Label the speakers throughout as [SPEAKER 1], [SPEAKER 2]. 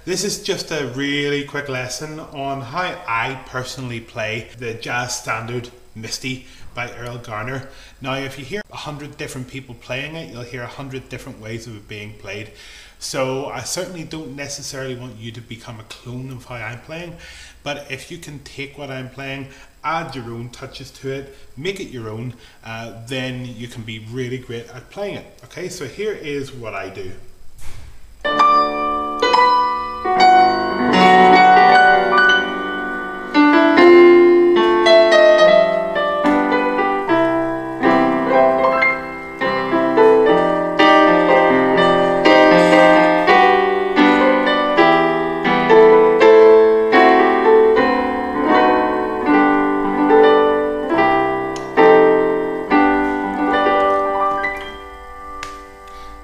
[SPEAKER 1] This is just a really quick lesson on how I personally play the jazz standard Misty by Earl Garner. Now if you hear 100 different people playing it, you'll hear 100 different ways of it being played. So I certainly don't necessarily want you to become a clone of how I'm playing, but if you can take what I'm playing, add your own touches to it, make it your own, then you can be really great at playing it. Okay, so here is what I do.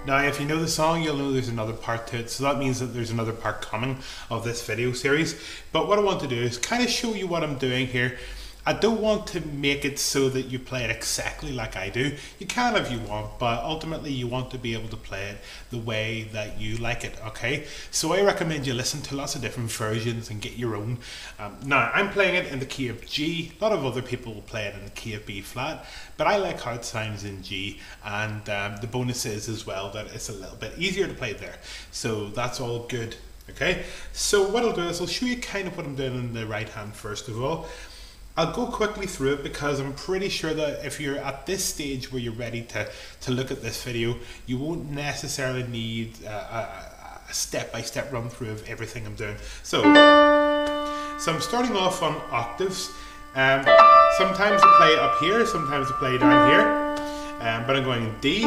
[SPEAKER 1] Now if you know the song, you'll know there's another part to it, so that means that there's another part coming of this video series. But what I want to do is kind of show you what I'm doing here. I don't want to make it so that you play it exactly like I do. You can if you want, but ultimately you want to be able to play it the way that you like it, okay? So I recommend you listen to lots of different versions and get your own. Now, I'm playing it in the key of G. A lot of other people will play it in the key of B flat, but I like how it sounds in G, and the bonus is as well that it's a little bit easier to play there. So that's all good, okay? So what I'll do is I'll show you kind of what I'm doing in the right hand first of all. I'll go quickly through it because I'm pretty sure that if you're at this stage where you're ready to look at this video, you won't necessarily need a step-by-step run through of everything I'm doing. So I'm starting off on octaves. Sometimes I play up here, sometimes I play down here, but I'm going D,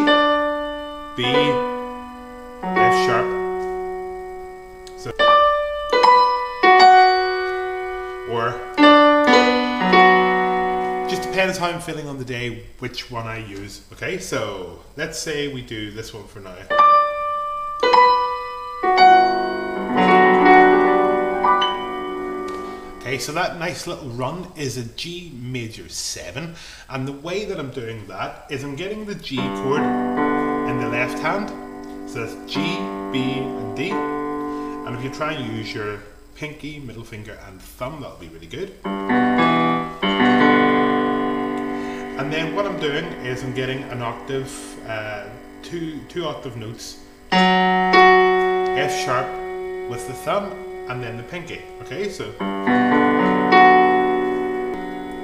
[SPEAKER 1] B, F sharp. So, or depends how I'm feeling on the day, which one I use. Okay, so let's say we do this one for now. Okay, so that nice little run is a G major 7, and the way that I'm doing that is I'm getting the G chord in the left hand, so that's G, B and D, and if you try and use your pinky, middle finger and thumb, that'll be really good. And then what I'm doing is I'm getting an octave, two octave notes, F sharp with the thumb and then the pinky, okay, so.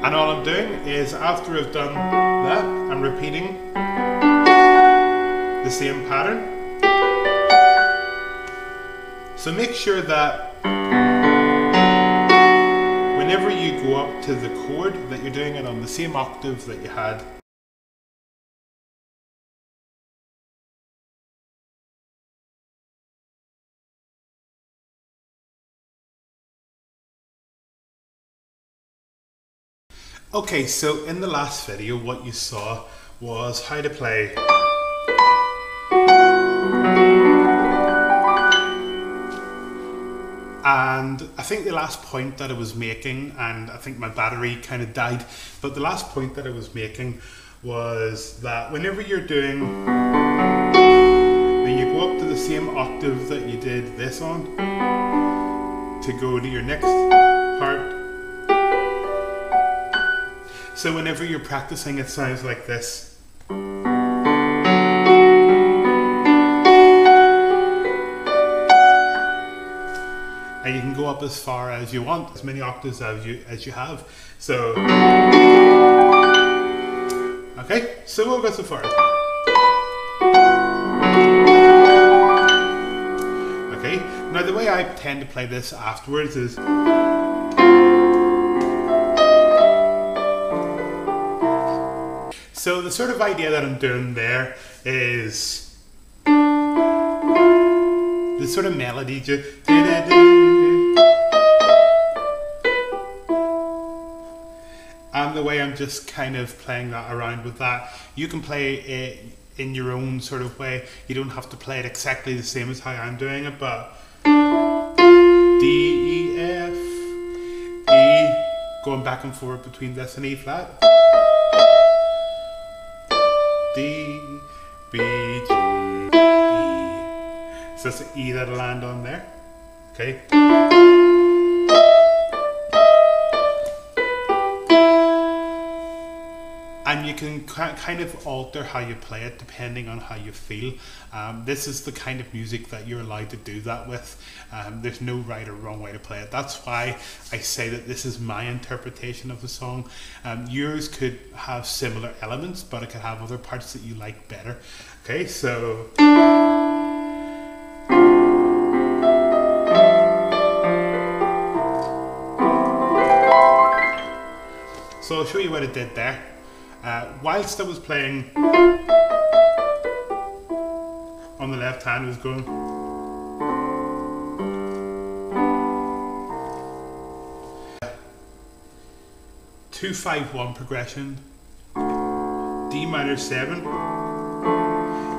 [SPEAKER 1] And all I'm doing is after I've done that, I'm repeating the same pattern. So make sure that whenever you go up to the chord, that you're doing it on the same octave that you had. Okay, so in the last video what you saw was how to play and I think the last point that I was making, and I think my battery kind of died, but the last point that I was making was that whenever you're doing, when you go up to the same octave that you did this on, to go to your next part, so whenever you're practicing it sounds like this. And you can go up as far as you want, as many octaves as you have. So, okay, so we'll go so far. Okay, now the way I tend to play this afterwards is. So the sort of idea that I'm doing there is the sort of melody just. And the way I'm just kind of playing that around with that, you can play it in your own sort of way. You don't have to play it exactly the same as how I'm doing it, but D, E, F, E, going back and forth between this and E flat. D, B, G, E. So it's the E that'll land on there. Okay. And you can kind of alter how you play it depending on how you feel. This is the kind of music that you're allowed to do that with. There's no right or wrong way to play it. That's why I say that this is my interpretation of the song. Yours could have similar elements, but it could have other parts that you like better. Okay, so... So I'll show you what I did there. Whilst I was playing on the left hand, I was going 2-5-1 progression, D minor 7.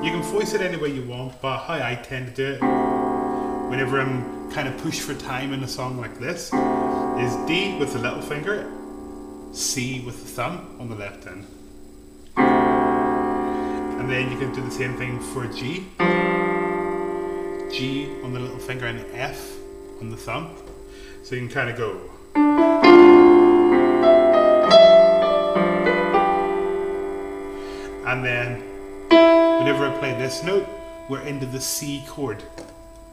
[SPEAKER 1] You can voice it any way you want, but how I tend to do it whenever I'm kind of pushed for time in a song like this is D with the little finger, C with the thumb on the left hand. And then you can do the same thing for G. G on the little finger and F on the thumb. So you can kind of go. And then whenever I play this note, we're into the C chord.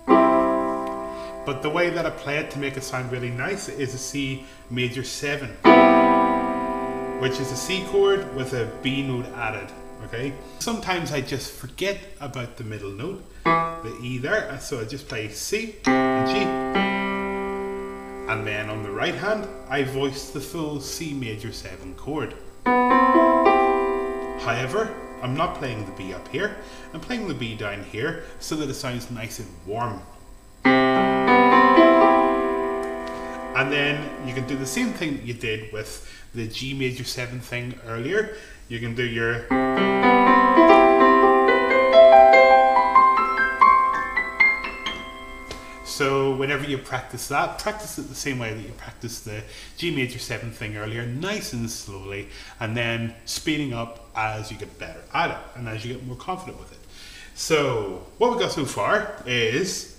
[SPEAKER 1] But the way that I play it to make it sound really nice is a C major 7, which is a C chord with a B note added. Okay. Sometimes I just forget about the middle note, the E there, so I just play C and G. And then on the right hand, I voice the full C major 7 chord. However, I'm not playing the B up here, I'm playing the B down here so that it sounds nice and warm. And then you can do the same thing that you did with the G major 7 thing earlier. You can do your... So whenever you practice that, practice it the same way that you practiced the G major 7 thing earlier, nice and slowly, and then speeding up as you get better at it and as you get more confident with it. So what we got so far is...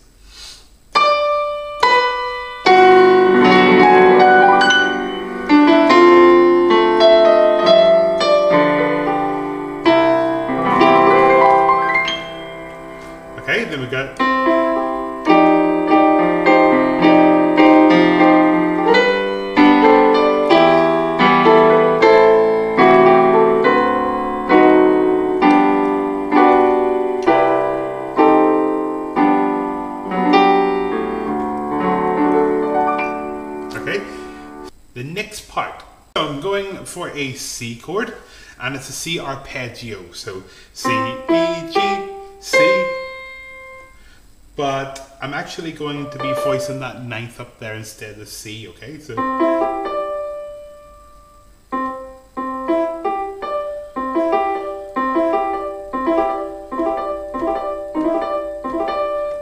[SPEAKER 1] Okay, then we got... Okay, the next part. So I'm going for a C chord, and it's a C arpeggio. So C, E, G, C. But I'm actually going to be voicing that ninth up there instead of C, okay? So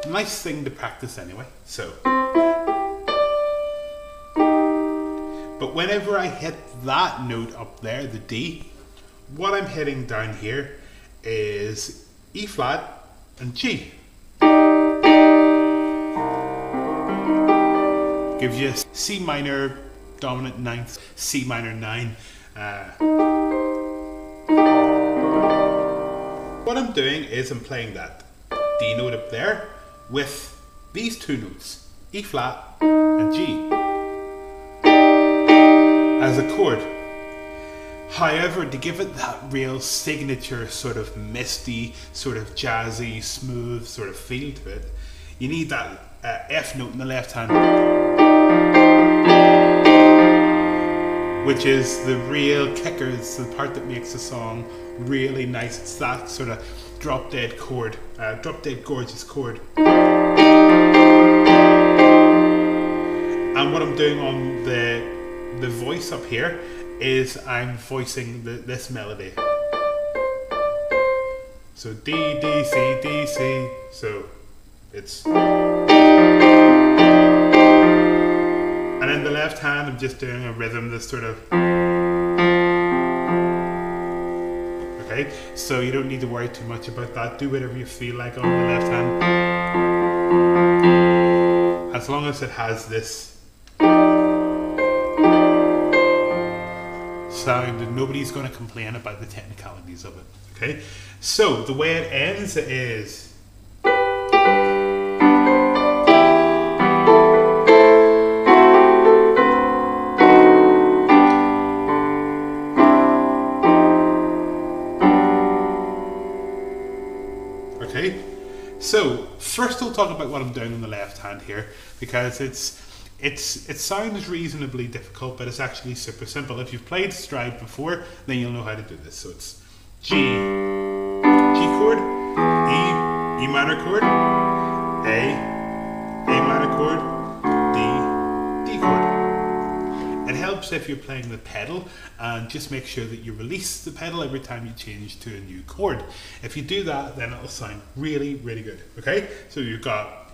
[SPEAKER 1] nice thing to practice anyway. So but whenever I hit that note up there, the D, what I'm hitting down here is E flat and G. Gives you C minor dominant ninth, C minor 9. What I'm doing is I'm playing that D note up there with these two notes, E flat and G, as a chord. However, to give it that real signature sort of misty, sort of jazzy, smooth sort of feel to it, you need that F note in the left hand, which is the real kicker. It's the part that makes the song really nice. It's that sort of drop dead chord, drop dead gorgeous chord. And what I'm doing on the voice up here is I'm voicing this melody. So D, D, C, D, C. So it's... And in the left hand, I'm just doing a rhythm that's sort of... Okay, so you don't need to worry too much about that. Do whatever you feel like on the left hand. as long as it has this sound, nobody's going to complain about the technicalities of it. Okay, so the way it ends is. Okay, so first I'll talk about what I'm doing on the left hand here, because it sounds reasonably difficult, but it's actually super simple. If you've played Stride before, then you'll know how to do this. So it's G chord, E minor chord, A minor chord, D chord. It helps if you're playing the pedal, and just make sure that you release the pedal every time you change to a new chord. If you do that, then it'll sound really, really good. Okay, so you've got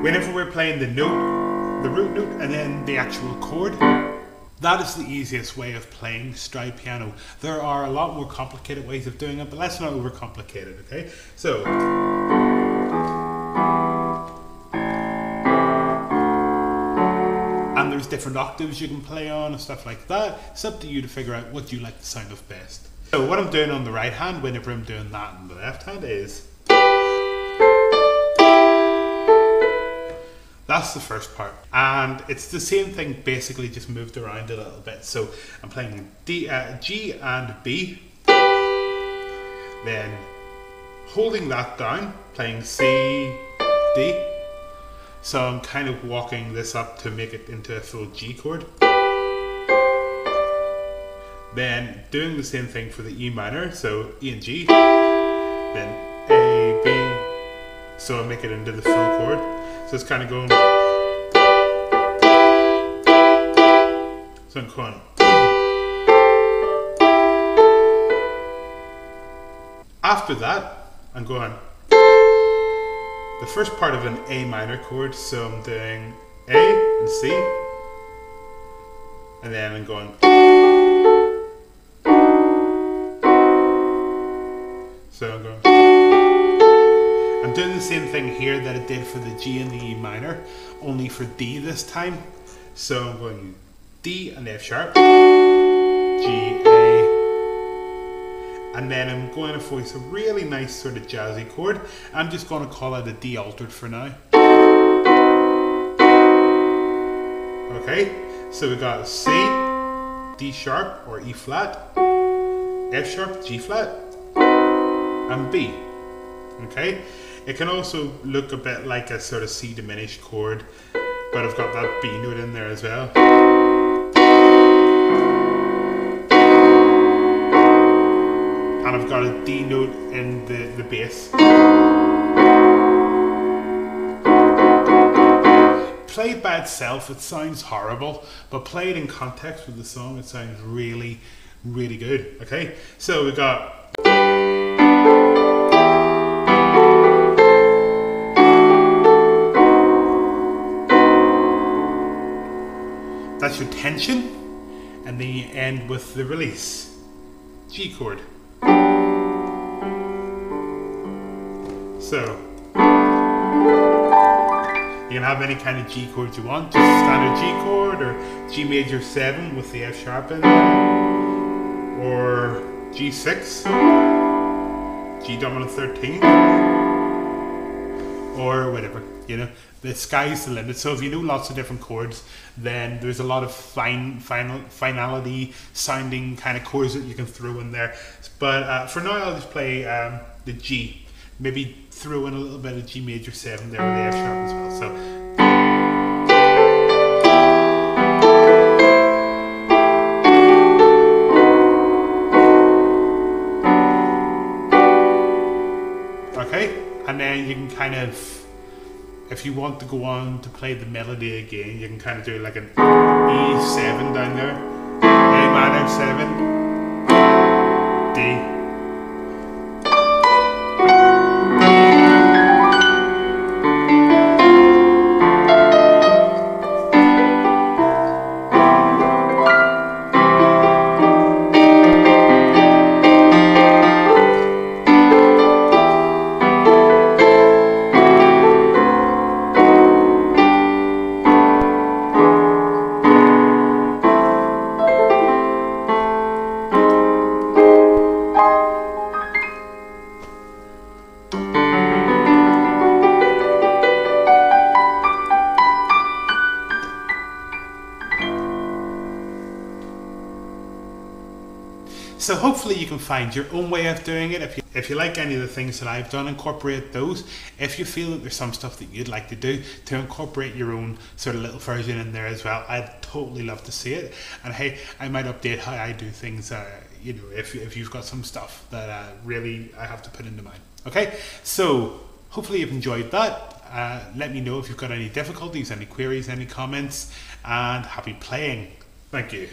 [SPEAKER 1] whenever we're playing the note, the root note, and then the actual chord, that is the easiest way of playing stride piano. There are a lot more complicated ways of doing it, but let's not overcomplicate it, okay? So, and there's different octaves you can play on and stuff like that. It's up to you to figure out what you like the sound of best. So what I'm doing on the right hand, whenever I'm doing that on the left hand, is that's the first part, and it's the same thing basically, just moved around a little bit. So I'm playing G and B, then holding that down, playing C, D. So I'm kind of walking this up to make it into a full G chord. Then doing the same thing for the E minor, so E and G, then A, B, so I make it into the full chord. So it's kind of going. So I'm going. After that, I'm going the first part of an A minor chord. So I'm doing A and C, and then I'm going. So I'm going. I'm doing the same thing here that I did for the G and the E minor, only for D this time. So I'm going D and F sharp, G, A, and then I'm going to voice a really nice sort of jazzy chord. I'm just going to call it a D altered for now. Okay, so we got C, D sharp or E flat, F sharp, G flat, and B. Okay, it can also look a bit like a sort of C diminished chord, but I've got that B note in there as well. And I've got a D note in the bass. Played by itself, it sounds horrible, but played in context with the song, it sounds really, really good. Okay, so we've got. That's your tension, and then you end with the release, G chord. So you can have any kind of G chord you want, just standard G chord, or G major 7 with the F sharp in there, or G6, G dominant 13, or whatever, you know. The sky's the limit. So if you know lots of different chords, then there's a lot of finality sounding kind of chords that you can throw in there. But for now, I'll just play the G. Maybe throw in a little bit of G major 7 there with the F sharp as well. So. Okay, and then you can kind of, if you want to go on to play the melody again, you can kind of do like an E7 down there, A minor 7, D. hopefully you can find your own way of doing it. If you like any of the things that I've done, incorporate those. If you feel that there's some stuff that you'd like to do to incorporate your own sort of little version in there as well, I'd totally love to see it. And hey, I might update how I do things, you know, if you've got some stuff that really I have to put into mine. Okay, so hopefully you've enjoyed that. Let me know if you've got any difficulties, any queries, any comments, and happy playing. Thank you.